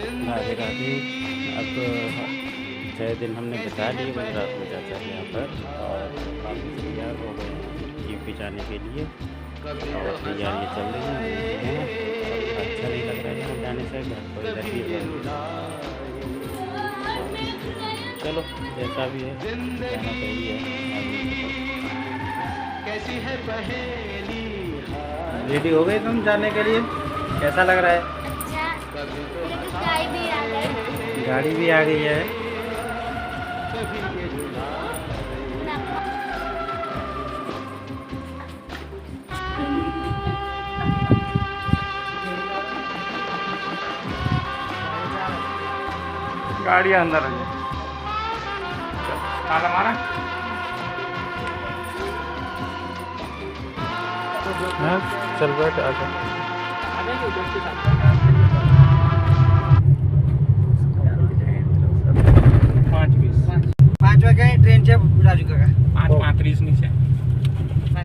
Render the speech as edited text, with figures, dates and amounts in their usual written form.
राधे राधे। अब 6 दिन हमने बिता लिए गुजरात में चाचा के यहाँ पर, और काफ़ी तैयार हो गए हैं यूपी जाने के लिए, और तैयारियाँ चल रही हैं। अच्छा नहीं लग रहा है यहाँ जाने से, घर को इधर ही रहो। चलो जैसा भी है जाना चाहिए। रेडी हो गए तुम जाने के लिए? कैसा लग रहा है? गाड़ी भी आ गई है। गाड़ी अंदर है। ताला मारा? हाँ चल बैठ आजा। 5:20 5 વાગે ટ્રેન છે રાજુ કાકા 5:35 ની છે।